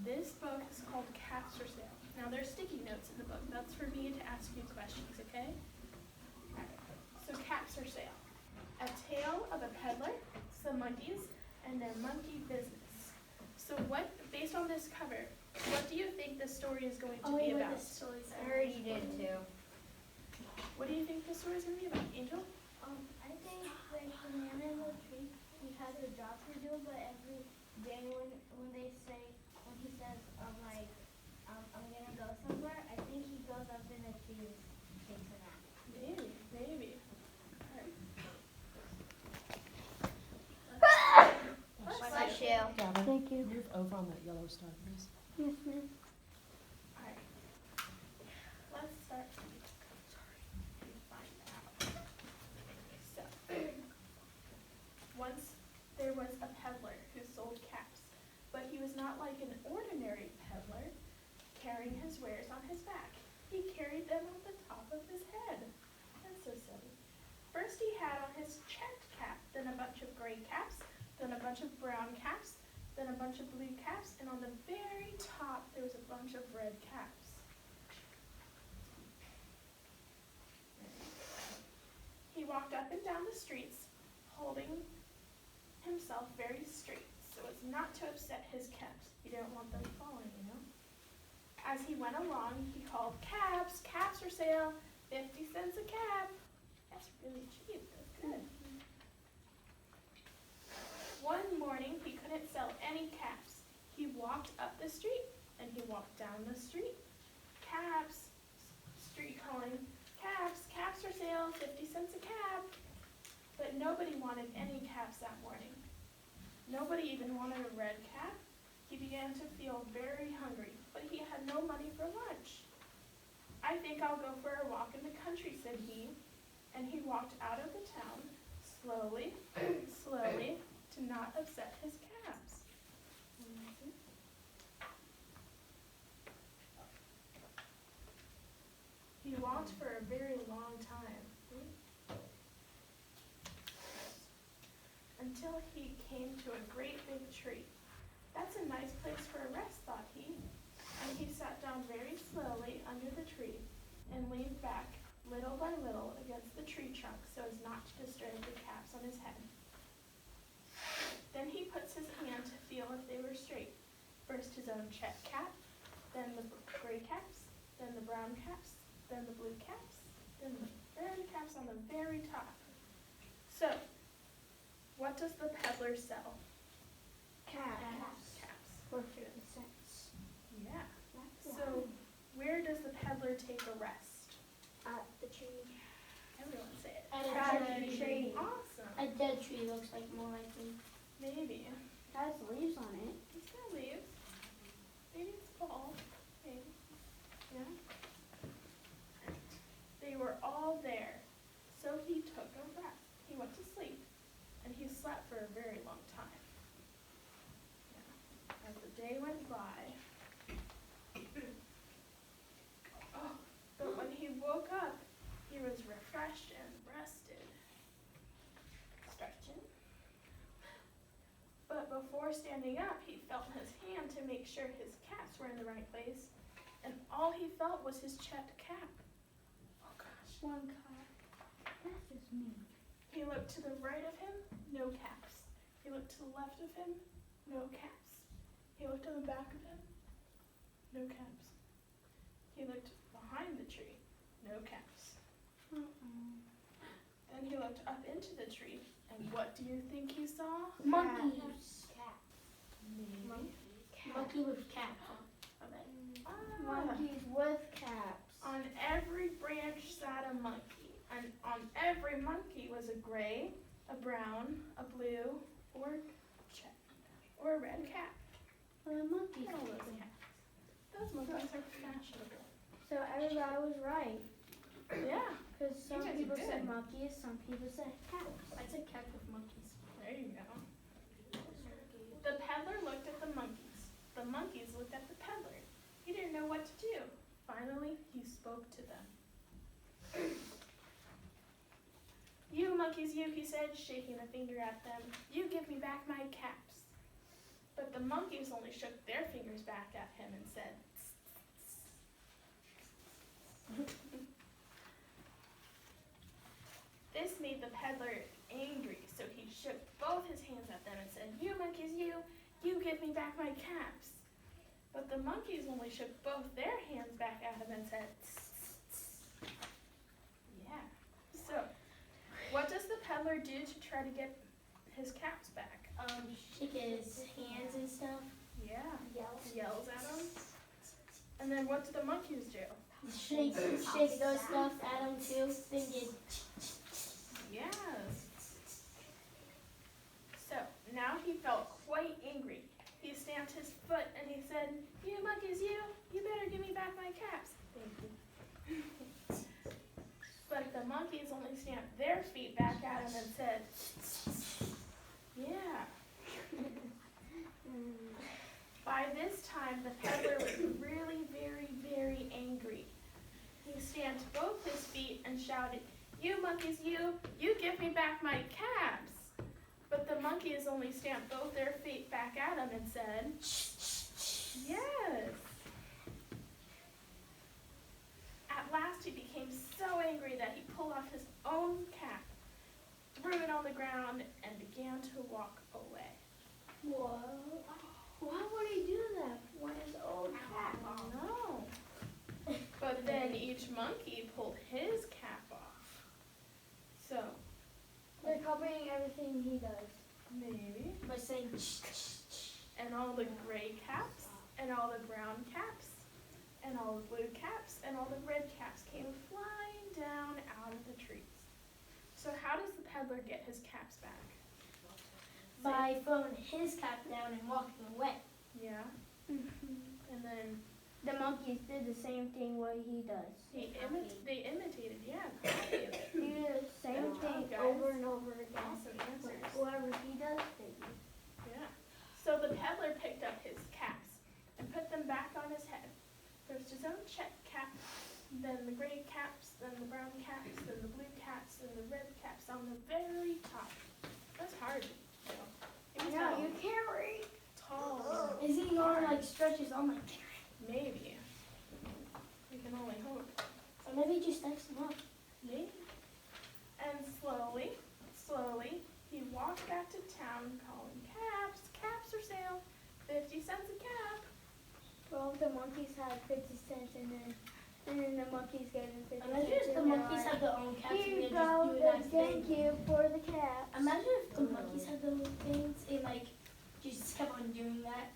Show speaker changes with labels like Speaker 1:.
Speaker 1: This book is called Caps for Sale. Now there's sticky notes in the book. That's for me to ask you questions, okay? So caps for sale. A tale of a peddler, some monkeys, and their monkey business. So based on this cover, what do you think the story is going to be about?
Speaker 2: I already did too.
Speaker 1: What do you think the story is going to be about, Angel?
Speaker 3: I think like the man in the tree, he has a job to do, but every day when he says I'm gonna go somewhere, I think he goes up in a tree and takes a nap.
Speaker 1: Maybe.
Speaker 2: Bless you.
Speaker 4: Gavin,
Speaker 3: Thank you.
Speaker 4: move over on that yellow star, please.
Speaker 3: Yes, ma'am.
Speaker 1: Alright. Let's start. Find out. So, once there was a peddler who sold caps, but he was not like an ordinary peddler carrying his wares on his back. He carried them on the top of his head. That's so silly. First he had on his checked cap, then a bunch of gray caps, then a bunch of brown caps, then a bunch of blue caps, and on the very top there was a bunch of red caps. He walked up and down the streets, holding himself very straight so as not to upset his caps. You don't want them falling, you know? As he went along, he called, "Caps, caps for sale, 50 cents a cap." That's really cheap, that's good. One morning, he couldn't sell any caps. He walked up the street, and he walked down the street. "Caps," street calling, "Caps, caps for sale, 50 cents a cap." But nobody wanted any caps that morning. Nobody even wanted a red cap. He began to feel very hungry, but he had no money for lunch. "I think I'll go for a walk in the country," said he, and he walked out of the town, slowly, slowly, to not upset his caps. He walked for a very long time, until he came to a great big tree. "That's a nice place for a rest," thought he, and he sat down very slowly under the tree and leaned back little by little against the tree trunk so as not to disturb the caps on his head. Then he puts his hand to feel if they were straight. First his own check cap, then the gray caps, then the brown caps, then the blue caps, then the red caps on the very top. So, what does the peddler sell?
Speaker 3: Caps.
Speaker 1: Caps.
Speaker 3: For 50 cents.
Speaker 1: Yeah. So, where does the peddler take a rest?
Speaker 3: At the tree.
Speaker 1: Everyone say it.
Speaker 3: At a tree.
Speaker 1: Awesome.
Speaker 3: A dead tree looks like more likely.
Speaker 1: Maybe.
Speaker 3: It has leaves on it.
Speaker 1: It's got leaves. Maybe it's fall. Maybe. Yeah. They were all there. So he took a rest. He went to sleep. And he slept for a very long time. Yeah. As the day went by. But when he woke up, he was refreshed and rested. Stretching. But before standing up, he felt his hand to make sure his caps were in the right place, and all he felt was his checked cap. Oh gosh.
Speaker 3: One cap. That's just me.
Speaker 1: He looked to the right of him, no caps. He looked to the left of him, no caps. He looked to the back of him, no caps. He looked behind the tree, no caps. Then he looked up into the tree, and what do you think he saw?
Speaker 3: Monkeys. Cat.
Speaker 1: Maybe.
Speaker 3: Monkey with cap. Monkeys with caps.
Speaker 1: On every branch sat a monkey, and on every monkey was a gray, a brown, a blue, or a red cap.
Speaker 3: Well, the monkeys.
Speaker 1: All those cats. Those monkeys are fashionable.
Speaker 3: So everybody was right.
Speaker 1: Yeah,
Speaker 3: Because some
Speaker 1: You guys are
Speaker 3: people
Speaker 1: good.
Speaker 3: said monkeys, some people said cats.
Speaker 1: I said cat with monkeys. There you go. The peddler looked at the monkeys. The monkeys looked at the peddler. He didn't know what to do. Finally, he spoke to them. "You monkeys, you," he said, shaking a finger at them. "You give me back my caps." But the monkeys only shook their fingers back at him and said, This made the peddler angry, so he shook both his hands at them and said, You monkeys, you give me back my caps. But the monkeys only shook both their hands back at him and said, Yeah. So, what does the peddler do to try to get his caps back?
Speaker 3: Shake his hands and stuff.
Speaker 1: Yeah. Yells at him. And then what do the monkeys do?
Speaker 3: Shake those stuff at him too, thinking.
Speaker 1: Yes. So, now he felt quite angry. He stamped his foot and he said, You monkeys, you better give me back my caps. Thank you. But the monkeys only stamped their feet back at him and said, Yeah. By this time, the peddler was really, very, very angry. He stamped both his feet and shouted, You monkeys, you give me back my caps. But the monkeys only stamped both their feet back at him and said, Yes. At last he became so angry that he pulled off his own cap, threw it on the ground, and began to walk away.
Speaker 3: Whoa. Why would he do that when his old cat?
Speaker 1: No. But then each monkey pulled his cap off. So,
Speaker 3: They're copying everything he does.
Speaker 1: maybe.
Speaker 3: By saying
Speaker 1: And all the gray caps, and all the brown caps, and all the blue caps, and all the red caps came flying down out of the trees. So how does the peddler get his caps back?
Speaker 3: by throwing his cap down and walking away.
Speaker 1: Yeah. And then
Speaker 3: The monkeys did the same thing what he does.
Speaker 1: they imitated, yeah, copied it.
Speaker 3: They do the same
Speaker 1: Good
Speaker 3: thing
Speaker 1: job, guys.
Speaker 3: over and over again.
Speaker 1: Awesome answers.
Speaker 3: Whatever he does, they do.
Speaker 1: Yeah. So the peddler picked up his caps and put them back on his head. First his own check cap, then the gray caps, then the brown caps, then the blue caps, then the red caps on the very top. That's hard. You know. He was
Speaker 3: No,
Speaker 1: tall.
Speaker 3: you can't read.
Speaker 1: Tall.
Speaker 3: Is he going like stretches on like?
Speaker 1: Maybe. We can only hope.
Speaker 3: Or maybe just X them up.
Speaker 1: Maybe. And slowly, he walked back to town calling caps. Caps for sale. 50 cents a cap.
Speaker 3: Well, the monkeys had 50 cents and then the monkeys gave him 50 cents.
Speaker 2: Imagine if the
Speaker 3: and they're
Speaker 2: monkeys
Speaker 3: like,
Speaker 2: had their own caps and
Speaker 3: Here
Speaker 2: they
Speaker 3: you
Speaker 2: just
Speaker 3: go,
Speaker 2: do that
Speaker 3: thank
Speaker 2: thing.
Speaker 3: you for the cap.
Speaker 2: Imagine if the monkeys had those things and like just kept on doing that.